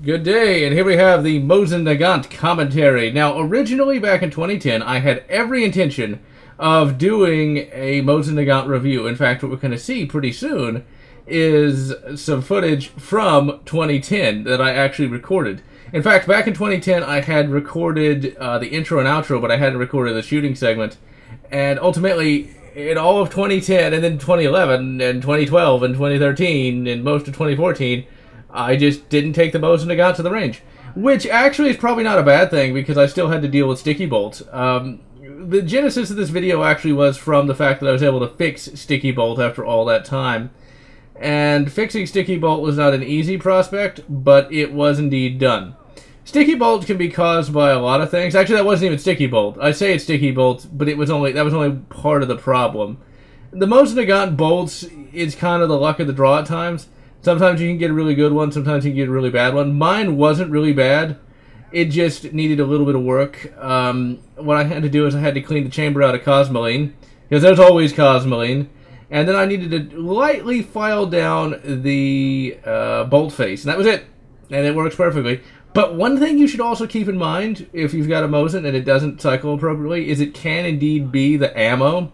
Good day, and here we have the Mosin Nagant commentary. Now, originally back in 2010, I had every intention of doing a Mosin Nagant review. In fact, what we're going to see pretty soon is some footage from 2010 that I actually recorded. In fact, back in 2010, I had recorded the intro and outro, but I hadn't recorded the shooting segment. And ultimately, in all of 2010, and then 2011, and 2012, and 2013, and most of 2014, I just didn't take the Mosin Nagant to the range. Which actually is probably not a bad thing, because I still had to deal with sticky bolt. The genesis of this video actually was from the fact that I was able to fix sticky bolt after all that time. And fixing sticky bolt was not an easy prospect, but it was indeed done. Sticky bolt can be caused by a lot of things. Actually, that wasn't even sticky bolt. I say it's sticky bolt, but that was only part of the problem. The Mosin Nagant bolts is kind of the luck of the draw at times. Sometimes you can get a really good one, sometimes you can get a really bad one. Mine wasn't really bad. It just needed a little bit of work. What I had to do is I had to clean the chamber out of Cosmoline, because there's always Cosmoline. And then I needed to lightly file down the bolt face, and that was it. And it works perfectly. But one thing you should also keep in mind, if you've got a Mosin and it doesn't cycle appropriately, is it can indeed be the ammo.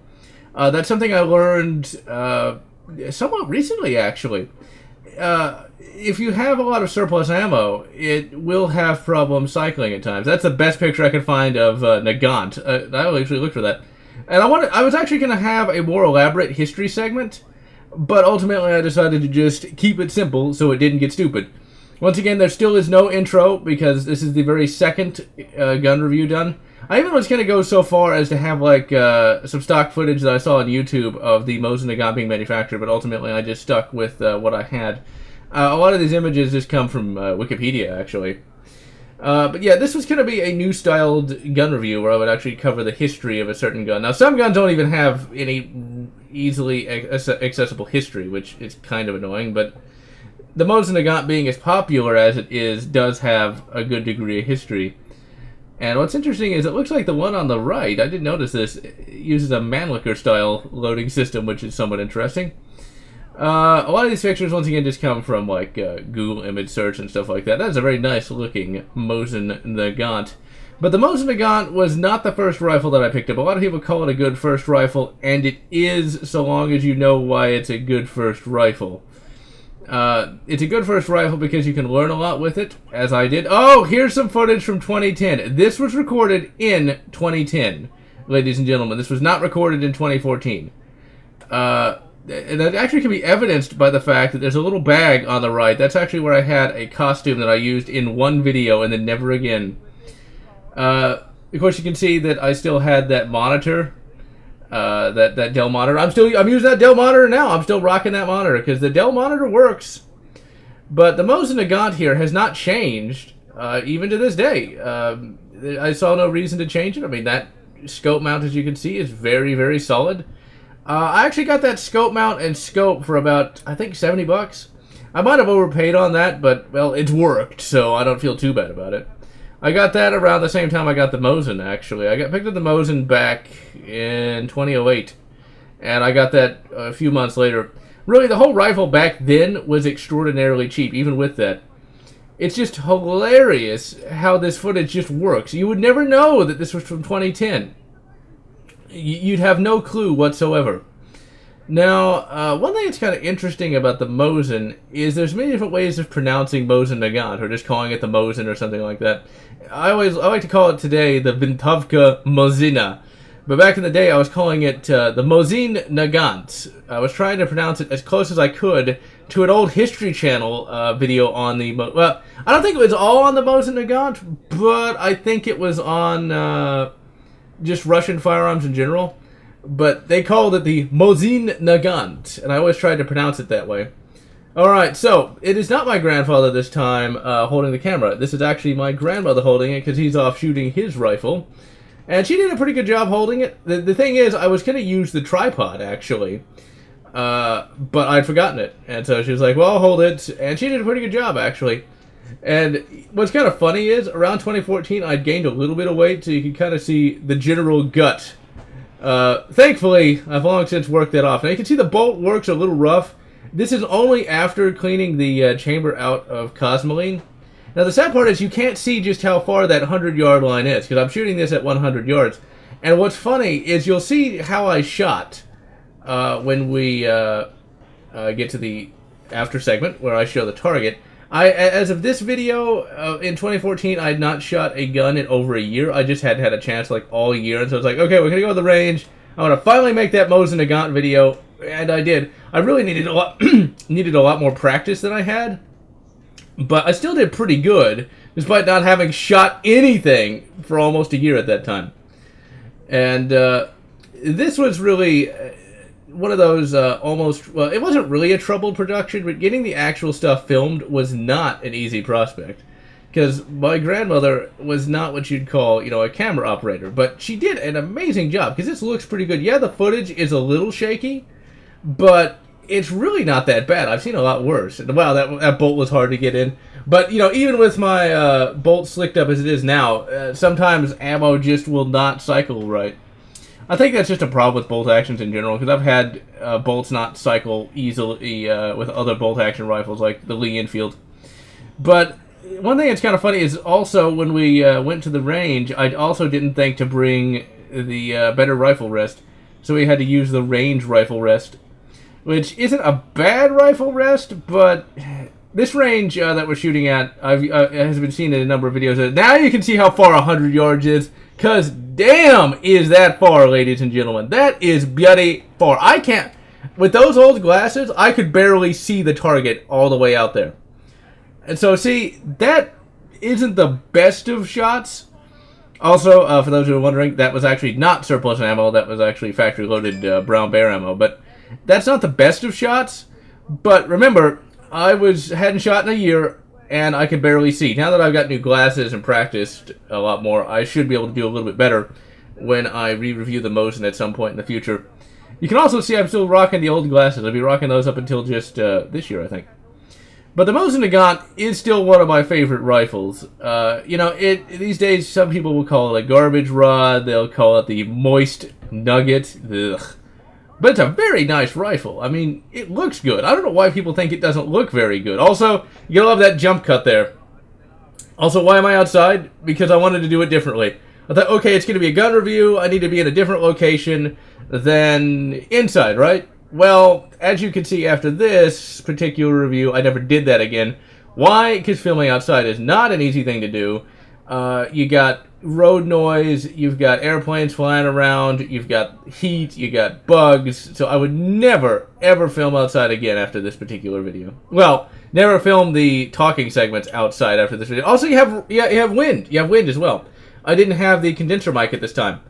That's something I learned somewhat recently, actually. If you have a lot of surplus ammo, it will have problems cycling at times. That's the best picture I could find of Nagant. I actually looked for that. And I was actually going to have a more elaborate history segment, but ultimately I decided to just keep it simple so it didn't get stupid. Once again, there still is no intro, because this is the very second gun review done. I even was going to go so far as to have like some stock footage that I saw on YouTube of the Mosin Nagant being manufactured, but ultimately I just stuck with what I had. A lot of these images just come from Wikipedia, actually. But yeah, this was going to be a new styled gun review where I would actually cover the history of a certain gun. Now, some guns don't even have any easily accessible history, which is kind of annoying, but the Mosin Nagant, being as popular as it is, does have a good degree of history. And what's interesting is it looks like the one on the right, I didn't notice this, uses a Mannlicher style loading system, which is somewhat interesting. A lot of these pictures, once again, just come from like Google image search and stuff like that. That's a very nice looking Mosin Nagant. But the Mosin Nagant was not the first rifle that I picked up. A lot of people call it a good first rifle, and it is, so long as you know why it's a good first rifle. It's a good first rifle because you can learn a lot with it, as I did. Oh, here's some footage from 2010. This was recorded in 2010, ladies and gentlemen. This was not recorded in 2014. And that actually can be evidenced by the fact that there's a little bag on the right. That's actually where I had a costume that I used in one video and then never again. Of course, you can see that I still had that monitor. That Dell monitor. I'm using that Dell monitor now. I'm still rocking that monitor because the Dell monitor works. But the Mosin Nagant here has not changed, even to this day. I saw no reason to change it. I mean, that scope mount, as you can see, is very, very solid. I actually got that scope mount and scope for about, I think, $70. I might have overpaid on that, but, well, it's worked, so I don't feel too bad about it. I got that around the same time I got the Mosin, actually. I picked up the Mosin back in 2008, and I got that a few months later. Really, the whole rifle back then was extraordinarily cheap, even with that. It's just hilarious how this footage just works. You would never know that this was from 2010. You'd have no clue whatsoever. Now, one thing that's kind of interesting about the Mosin is there's many different ways of pronouncing Mosin Nagant, or just calling it the Mosin or something like that. I like to call it today the Vintovka Mosina, but back in the day I was calling it the Mosin Nagant. I was trying to pronounce it as close as I could to an old History Channel video on the... Well, I don't think it was all on the Mosin Nagant, but I think it was on just Russian firearms in general. But they called it the Mosin Nagant, and I always tried to pronounce it that way. Alright, so, it is not my grandfather this time holding the camera. This is actually my grandmother holding it, because he's off shooting his rifle. And she did a pretty good job holding it. The thing is, I was going to use the tripod, actually. But I'd forgotten it. And so she was like, well, I'll hold it. And she did a pretty good job, actually. And what's kind of funny is, around 2014, I'd gained a little bit of weight, so you can kind of see the general gut. Thankfully, I've long since worked that off. Now you can see the bolt works a little rough. This is only after cleaning the chamber out of Cosmoline. Now, the sad part is you can't see just how far that 100-yard line is, because I'm shooting this at 100 yards. And what's funny is you'll see how I shot when we get to the after segment, where I show the target. As of this video, in 2014, I had not shot a gun in over a year. I just hadn't had a chance, like, all year. And so it's like, okay, we're going to go to the range. I want to finally make that Mosin Nagant video. And I did. I really needed a lot, needed a lot more practice than I had. But I still did pretty good, despite not having shot anything for almost a year at that time. And this was really one of those almost, well, it wasn't really a troubled production, but getting the actual stuff filmed was not an easy prospect. Because my grandmother was not what you'd call, you know, a camera operator. But she did an amazing job, because this looks pretty good. Yeah, the footage is a little shaky, but it's really not that bad. I've seen a lot worse. Wow, that bolt was hard to get in. But, you know, even with my bolt slicked up as it is now, sometimes ammo just will not cycle right. I think that's just a problem with bolt actions in general, because I've had bolts not cycle easily with other bolt action rifles, like the Lee Enfield. But one thing that's kind of funny is also when we went to the range, I also didn't think to bring the better rifle rest. So we had to use the range rifle rest, which isn't a bad rifle rest, but this range that we're shooting at has been seen in a number of videos. Now you can see how far 100 yards is, because damn is that far, ladies and gentlemen. That is bloody far. I can't, with those old glasses, I could barely see the target all the way out there. And so, see, that isn't the best of shots. Also, for those who are wondering, that was actually not surplus ammo. That was actually factory-loaded Brown Bear ammo. But that's not the best of shots. But remember, I hadn't shot in a year, and I could barely see. Now that I've got new glasses and practiced a lot more, I should be able to do a little bit better when I re-review the Mosin at some point in the future. You can also see I'm still rocking the old glasses. I'll be rocking those up until just this year, I think. But the Mosin Nagant is still one of my favorite rifles. You know, these days some people will call it a garbage rod. They'll call it the moist nugget. Ugh. But it's a very nice rifle. I mean, it looks good. I don't know why people think it doesn't look very good. Also, you gotta love that jump cut there. Also, why am I outside? Because I wanted to do it differently. I thought, okay, it's gonna be a gun review. I need to be in a different location than inside, right? Well, as you can see after this particular review, I never did that again. Why? Because filming outside is not an easy thing to do. You got road noise, you've got airplanes flying around, you've got heat, you got bugs, so I would never, ever film outside again after this particular video. Well, never film the talking segments outside after this video. Also, you have wind. You have wind as well. I didn't have the condenser mic at this time.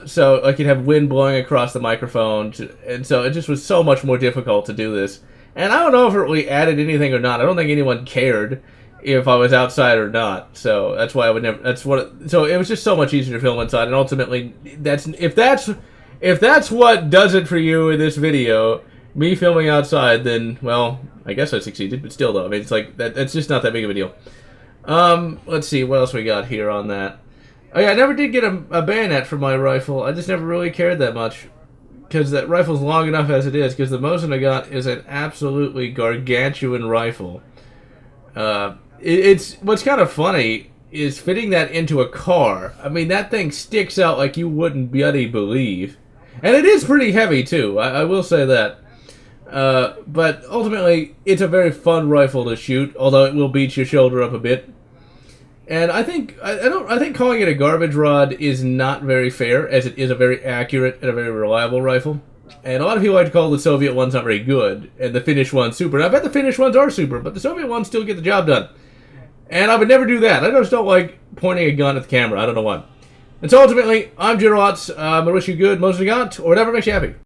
So I could have wind blowing across the microphone, and so it just was so much more difficult to do this. And I don't know if it really added anything or not. I don't think anyone cared if I was outside or not. So that's why I would never. So it was just so much easier to film inside. And ultimately, if that's what does it for you in this video, me filming outside, then well, I guess I succeeded. But still, though, I mean, it's like that's just not that big of a deal. Let's see what else we got here on that. Oh yeah, I never did get a bayonet for my rifle. I just never really cared that much, because that rifle's long enough as it is. Because the Mosin Nagant is an absolutely gargantuan rifle. It's what's kind of funny is fitting that into a car. I mean, that thing sticks out like you wouldn't bloody believe, and it is pretty heavy too. I will say that. But ultimately, it's a very fun rifle to shoot, although it will beat your shoulder up a bit. And I think calling it a garbage rod is not very fair, as it is a very accurate and a very reliable rifle. And a lot of people like to call the Soviet ones not very good, and the Finnish ones super. And I bet the Finnish ones are super, but the Soviet ones still get the job done. And I would never do that. I just don't like pointing a gun at the camera. I don't know why. And so ultimately, I'm GeneralLotz. I'm going to wish you good, Mosin Nagant, or whatever makes you happy.